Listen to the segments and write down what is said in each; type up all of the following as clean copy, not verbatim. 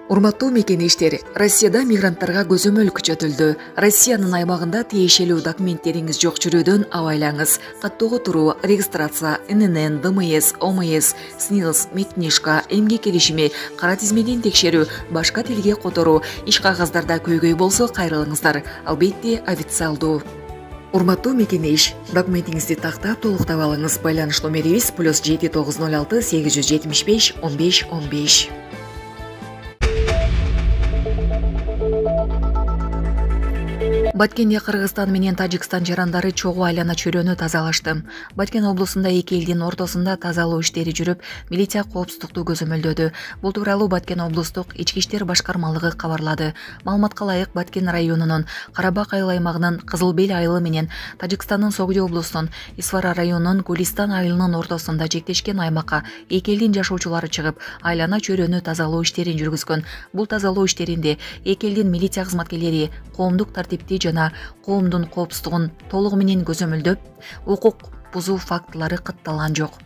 Урматтуу мекенештер, Россияда мигранттарга көзөмөл күчөтүлдү. Россиянын аймагында тиешелүү документтериңиз жок жүрүүдөн абайлаңыз. Каттоого туруу, регистрация, ННН, ДМС, ОМС, СНИЛС, медкнижка, эмгек келишими, кара тизмеден текшерүү, башка тилге которуу, иш кагаздарда көйгөй болсо кайрылыңыздар. Албетте официалдуу. Урматтуу мекенеш, документиңизди тактап толуктап алыңыз. Байланыш номерибиз +7 906 875 15 15. Баткенде Кыргызстан менен Тажикстан жарандары чогуу айлана чөйрөнү тазалашты. Баткен облусунда эки элдин ортосунда тазалоо иштери жүрүп, милиция коопсуздукту көзөмөлдөдү. Бул тууралуу Баткен облустук ички иштер башкармалыгы кабарлады. Маалыматка ылайык, Баткен районунун Карабак айыл аймагынын Кызыл Бел айылы менен Тажикстандын Согуде облусунун Исфара районунун Гулистан айылынын ортосунда чектешкен аймакка эки элдин жашоочулары чыгып, айлана чөйрөнү тазалоо иштерин жүргүзгөн. Бул тазалоо иштеринде эки элдин милиция кызматкерлери коомдук тартипти жана коомдун коопсуздугун толугу менен көзөмөлдөп, укук бузуу фактылары катталган жок.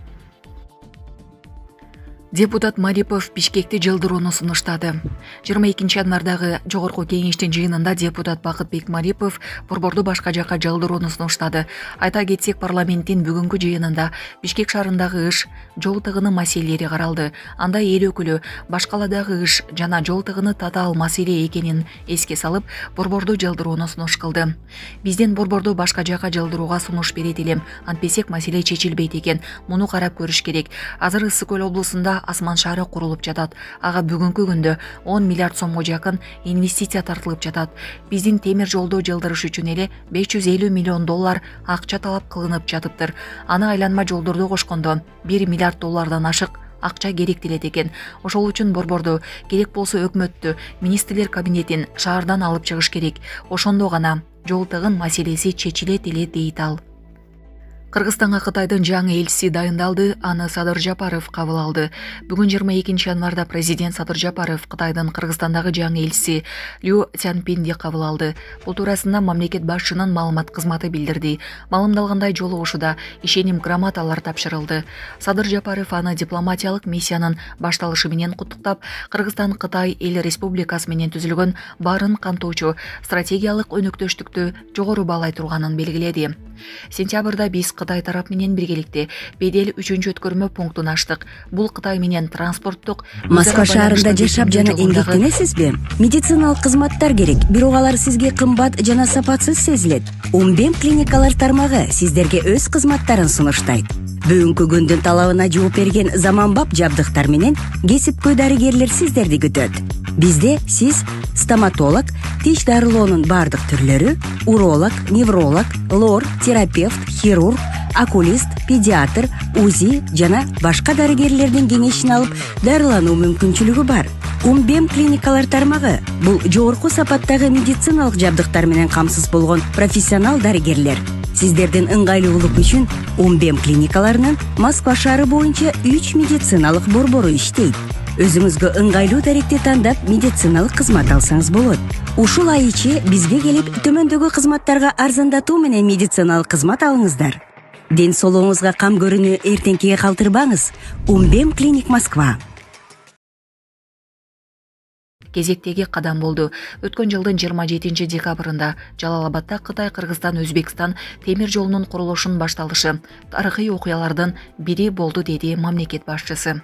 Депутат Марипов Бишкекти жылдырууну сунуштады. 22 январдагы жогорку кеңештин жыйынында депутат Бакытбек Марипов борборду башка жакка жылдырууну сунуштады. Айта кетсек, парламенттин бүгүнкү жыйынында Бишкек шаарындагы иш, жол тыгыны маселелери каралды. Анда эл өкүлү башкаладагы иш жана жол тыгыны татаал маселе экенин эске салып, борборду жылдырууну сунуш кылды. Бизден борборду башка жакка жылдырууга сунуш берет элем. Антпесек маселе чечилбейт экен. Муну карап көрүш керек. Азыр Ысык көл облусунда Асман шаары курулуп жатат. Ага бүгүнкү күндө 10 миллиард сомго жакын инвестиция тартылып жатат. Биздин темир жолду жылдырыш үчүн эле 550 миллион доллар акча талап кылынып жатыптыр. Аны айланма жолдорду кошкондо 1 миллиард доллардан ашык акча керектелет экен. Ошол үчүн борборду, керек болсо өкмөттү, министрлер кабинетин шаардан алып чыгыш керек. Ошондо гана жол тыгын маселеси чечилет эле, дейт ал. Кыргызстанга Кытайдын жаңы элчиси дайындалды, аны Садыр Жапаров кабыл алды. Бүгүн 22 январда президент Садыр Жапаров Кытайдын Кыргызстандагы жаңы элчиси Лю Цянпинди кабыл алды. Бул туурасында мамлекет башчынын маалымат кызматы билдирди. Маалымдалгандай, жолугушууда ишеним грамоталар тапшырылды. Садыр Жапаров аны дипломатиялык миссиянын башталышы менен куттуктап, Кыргызстан Кытай эл республикасы менен түзүлгөн баарын камтоочу стратегиялык өнөктөштүктү жогору баалай турганын белгиледи. Сентябрда биз Кытай тарап менен биргеликте Бедел 3-өткөрмө пунктун ачтык. Бул Кытай менен транспорттук Москва шаарында жашап жана эмгектенесизби? Медициналык кызматтар керек, бирок алар сизге кымбат жана сапатсыз сезилет. Умбем клиникалар тармагы сиздерге өз кызматтарын сунуштайт. Бүгүнкү күндүн талабына жооп берген заманбап жабдыктар менен кесипкөй дарыгерлер сиздерди күтөт. Бизде сиз стоматолог, тиш дарылоонун бардык түрлөрү, уролог, невролог, лор, терапевт, хирург, окулист, педиатр, УЗИ жана башка дарыгерлердин кеңешин алып дарылануу мүмкүнчүлүгү бар. Умбем клиникалар тармагы бул жогорку сапаттагы медициналык жабдыктар менен камсыз болгон профессионал дарыгерлер. Сиздердин ыңгайлуулук үчүн Умбем клиникаларынын Москва шаары боюнча 3 медициналык борбору иштейт. Өзүңүзгө ыңгайлуу даректи тандап медициналык кызмат алсаңыз болот. Ушул ай ичи бизге келип төмөндөгү кызматтарга арзандатуу менен медициналык кызмат алыңыздар. Ден соолугуңузга кам көрүүнү эртеңкиге калтырбаңыз. Умбем клиник Москва. Кезектеги кадам болду. Өткөн жылдын 27 декабрында Жалал-Абадда Кытай, Кыргызстан, Өзбекстан темир жолунун курулушунун башталышы тарыхый окуялардын бири болду, деди мамлекет башчысы.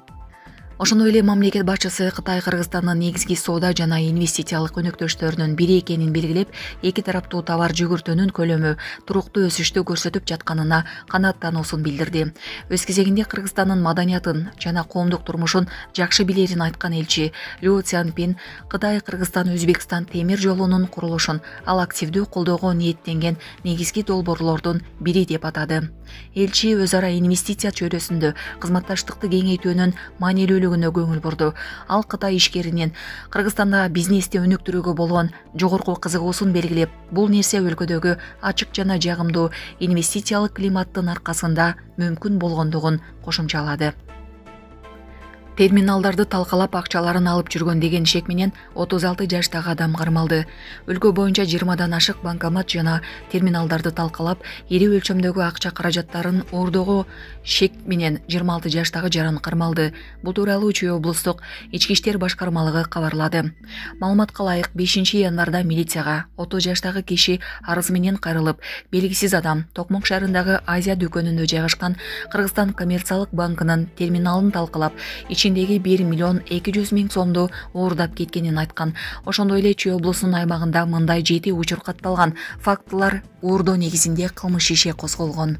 Ошондой эле мамлекет башчысы Кытай Кыргызстандын негизги соода жана инвестициялык өнөктөштөрүнүн бири экенин белгилеп, эки тараптуу товар жүгүртүүнүн көлөмү туруктуу өсүштү көрсөтүп жатканына канааттануусун билдирди. Өз кезегинде Кыргызстандын маданиятын жана коомдук турмушун жакшы билерин айткан элчи Лю Цянпин Кытай Кыргызстан Өзбекстан темир жолунун курулушун ал активдүү колдоого ниеттенген негизги долбоорлордун бири деп атады. Элчи өз ара инвестиция чөйрөсүндө кызматташтыкты кеңейтүүнүн маанилүүлүгүнө көңүл бурду. Ал Кытай ишкеринин Кыргызстанда бизнести өнүктүрүүгө болгон жогорку кызыгуусун белгилеп, бул нерсе өлкөдөгү ачык жана жагымдуу инвестициялык климаттын аркасында мүмкүн болгондугун кошумчалады. Терминалдарды талкалап акчаларын алып жүргөн деген шек менен 36 жаштагы адам кармалды. Өлкө боюнча 20дан ашык банкомат жана терминалдарды талкалап, ири өлчөмдөгү акча каражаттарын уурдоого шек менен 26 жаштагы жаран кармалды. Бул тууралуу Чүй облустук ички иштер башкармалыгы кабарлады. Маалыматка ылайык 5-январда милицияга 30 жаштагы киши арыз менен кайрылып, белгисиз адам Токмок шаарындагы Азия дүкөнүндө жайгашкан Кыргызстан коммерциялык банкынын терминалын талкалап, ичиндеги 1.200.000 сомду уурдап кеткенин айткан. Ошондой эле Чүй облусунун аймагында мындай 7 учур катталган. Фактылар уурдоо негизинде кылмыш иши козголгон.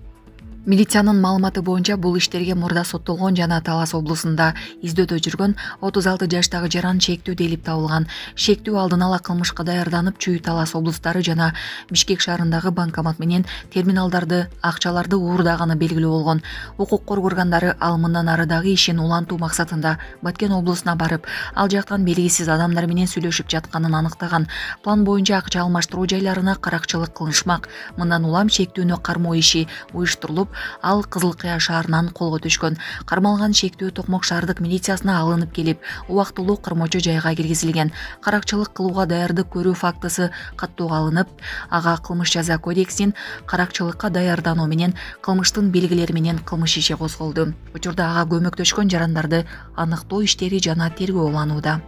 Милициянын маалыматы боюнча бул иштерге мурда соттолгон жана Талас облусунда издөөдө жүргөн 36 жаштагы жаран шектүү делип табылган. Шектүү алдын ала кылмышка даярданып, Чүй, Талас облустары жана Бишкек шаарындагы банкомат менен терминалдарды, акчаларды уурдаганы белгилүү болгон. Укук коргоо органдары ал мындан ары дагы ишин улантуу максатында Баткен облусуна барып, ал жактан белгисиз адамдар менен сүйлөшүп жатканын аныктаган. План боюнча акча алмаштыруу жайларына каракчылык кылынышмак. Мындан улам шектүүнү кармоо иши уюштурулуп, ал Кызыл Кыя шаарынан колго түшкөн. Кармалган шектүү Токмок шаардык милициясына алынып келип, убактылуу кармоочу жайга киргизилген. Каракчылык кылууга даярдык көрүү фактысы каттоого алынып, ага кылмыш жаза кодексинин каракчылыкка даярдануу менен кылмыштын белгилери менен кылмыш иши козголду. Учурда ага көмөктөшкөн жарандарды аныктоо иштери жана тергөө уланууда.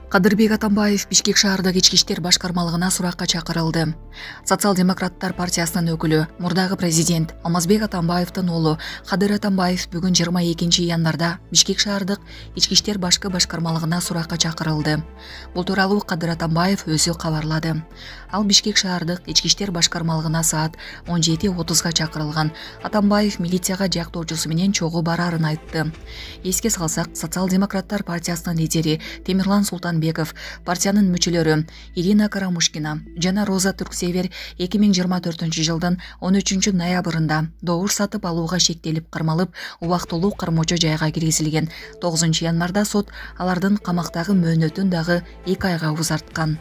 Кадырбек Атамбаев Бишкек шаардык ички иштер башкармалыгына суракка чакырылды. Социал-демократтар партиясынын өкүлү, мурдагы президент Алмазбек Атамбаевдин уулу Кадыр Атамбаев бүгүн 22-январда Бишкек шаардык ички иштер башкы башкармалыгына суракка чакырылды. Бул тууралуу Кадыр Атамбаев өзү кабарлады. Ал Бишкек шаардык ички иштер башкармалыгына саат 17:30 чакырылган. Атамбаев милицияга жактоочусу менен чогуу барарын айтты. Эске салсак, Социал-демократтар партиясынын лидери Темирлан Султанбеков, партиянын мүчөлөрү Ирина Карамушкина жана Роза Түрксевер 2024-жылдын 13-ноябрында добуш сатып алууга шектелип кармалып, убактылуу кармоочу жайга киргизилген. 9-январда сот алардын камактагы мөөнөтүн дагы 2 айга узарткан.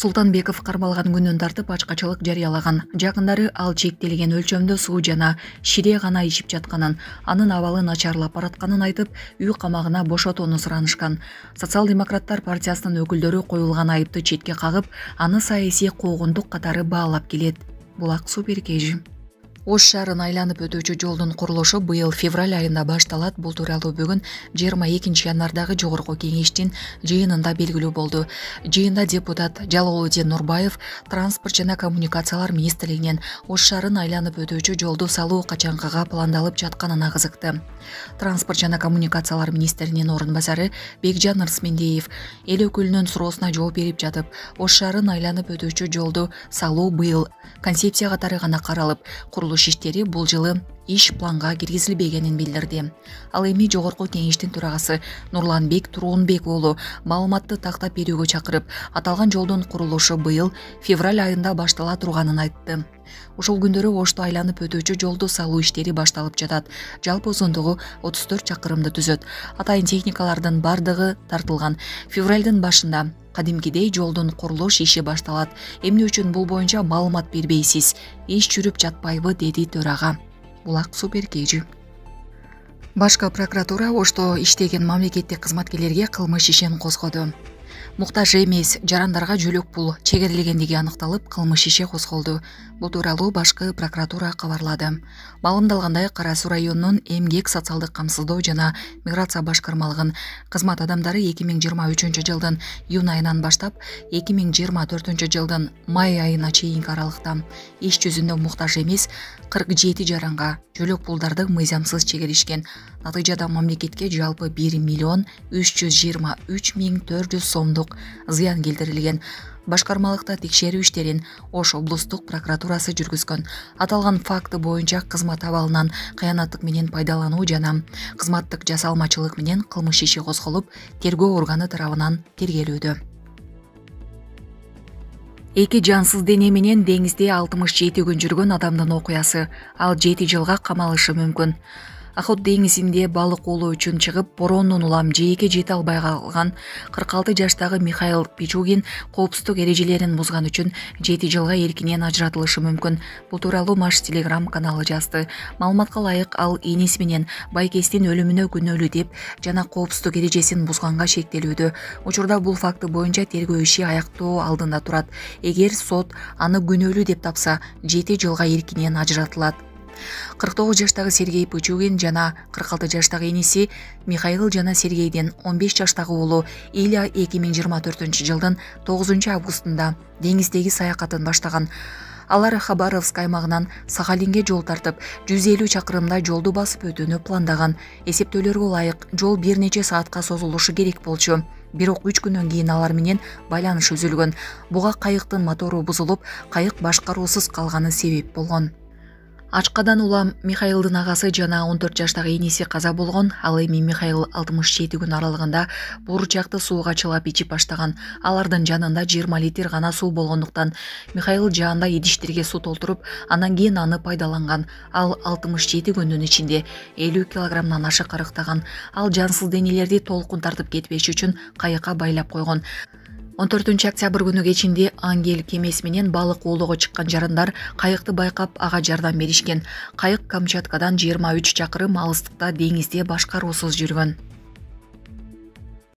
Султанбеков кармалган күнүн тартып ачкачылык жарыялаган. Жакындары ал чектелген өлчөмдө суу жана шире гана ичип жатканын, анын абалы начарлап баратканын айтып, үй камагына бошотууну суранышкан. Социал-демократтар партиясынын өкүлдөрү коюлган айыпты четке кагып, аны саясий куугундук катары баалап келет. Булак Суперкежи. Ош шаарын айланып өтүүчү жолдун курулушу быйыл февраль айында башталат. Бул тууралуу бүгүн 22-январдагы жогорку кеңештин жыйынында белгилүү болду. Жыйында депутат Жалолудин Нурбаев транспорт жана коммуникациялар министрлигинен Ош шаарын айланып өтүүчү жолду салуу качанкыга пландалып жатканына кызыкты. Транспорт жана коммуникациялар министринин орун басары Бекжан Ырсмендиев эл өкүлүнүн суроосуна жооп берип жатып, Ош шаарын айланып өтүүчү жолду салуу быйыл концепция катары гана каралып, курулуш иштери бул жылы иш планга киргизилбегенин билдирди. Ал эми жогорку кеңештин төрагасы Нурланбек Туруунбек уулу маалыматты тактап берүүгө чакырып, аталган жолдун курулушу быйыл февраль айында баштала турганын айтты. Ушул күндөрү Ошту айланып өтүүчү жолду салуу иштери башталып жатат. Жалпы узундугу 34 чакырымды түзөт. Атайын техникалардын бардыгы тартылган. Февралдын башында кадимкидей жолдун курулуш иши башталат. Эмне үчүн бул боюнча маалымат бербейсиз? Иш жүрүп жатпайбы, деди төрага. Булак Суперкежи. Башкы прокуратура Ошто иштеген мамлекеттик кызматкерлерге кылмыш ишин козгоду. Муктаж эмес жарандарга жөлөк пул чегерилгендиги аныкталып, кылмыш иши козголду. Бул тууралуу башкы прокуратура кабарлады. Маалымдалгандай, Кара Суу районунун эмгек, социалдык камсыздоо жана миграция башкармалыгынын кызмат адамдары 2023-жылдын июнь айынан баштап 2024-жылдын май айына чейинки аралыкта иш жүзүндө муктаж эмес 47 жаранга жөлөк пулдарды мыйзамсыз чегеришкен. Натыйжада мамлекетке жалпы 1.323.400 сомдук зыян келтирилген. Башкармалыкта текшерүү иштерин Ош облустук прокуратурасы жүргүзгөн. Аталган факты боюнча кызмат абалынан кыянаттык менен пайдалануу жана кызматтык жасалмачылык менен кылмыш иши козголуп, тергөө органы тарабынан тергелүүдө. Эки жансыз дене менен деңизде 67 күн жүргөн адамдын окуясы. Ал 7 жылга камалышы мүмкүн. Охот деңизинде балык оолоо үчүн чыгып, бороондон улам жээкке жете албай калган 46 жаштагы Михаил Пичугин коопсуздук эрежелерин бузган үчүн 7 жылга эркинен ажыратылышы мүмкүн. Бул тууралуу Маш Телеграм каналы жазды. Маалыматка ылайык, ал эниси менен байкестин өлүмүнө күнөөлүү деп жана коопсуздук эрежесин бузганга шектелүүдө. Учурда бул факты боюнча тергөө иши аяктоо алдында турат. Эгер сот аны күнөөлүү деп тапса, 7 жылга эркинен ажыратылат. 49 жаштагы Сергей Пичугин жана 46 жаштагы эниси Михаил жана Сергейдин 15 жаштагы уулу Илья 2024-жылдын 9 августунда деңиздеги саякатын баштаган. Алар Хабаровск аймагынан Сахалинге жол тартып, 150 чакырымда жолду басып өтүүнү пландаган. Эсептөөлөргө ылайык, жол бир нече саатка созулушу керек болчу. Бирок 3 күндөн кийин алар менен байланыш үзүлгөн. Буга кайыктын мотору бузулуп, кайык башкаруусуз калганы себеп болгон. Ачкадан улам Михаилдын агасы жана 14 жаштагы эниси каза болгон. Ал эми Михаил 67 күн аралыгында буурчакты сууга чылап ичип баштаган. Алардын жанында 20 литр гана суу болгондуктан Михаил жаанда идиштерге суу толтуруп, анан кийин аны пайдаланган. Ал 67 күндүн ичинде 50 килограммдан ашык арыктаган. Ал жансыз денелерди толкун тартып кетпеш үчүн кайыкка байлап койгон. 14 октябрь күнү кечинде Ангел кемеси менен балык оолоого чыккан жарандар кайыкты байкап, ага жардам беришкен. Кайык Камчаткадан 23 чакырым алыстыкта деңизде башкаруусуз жүргөн.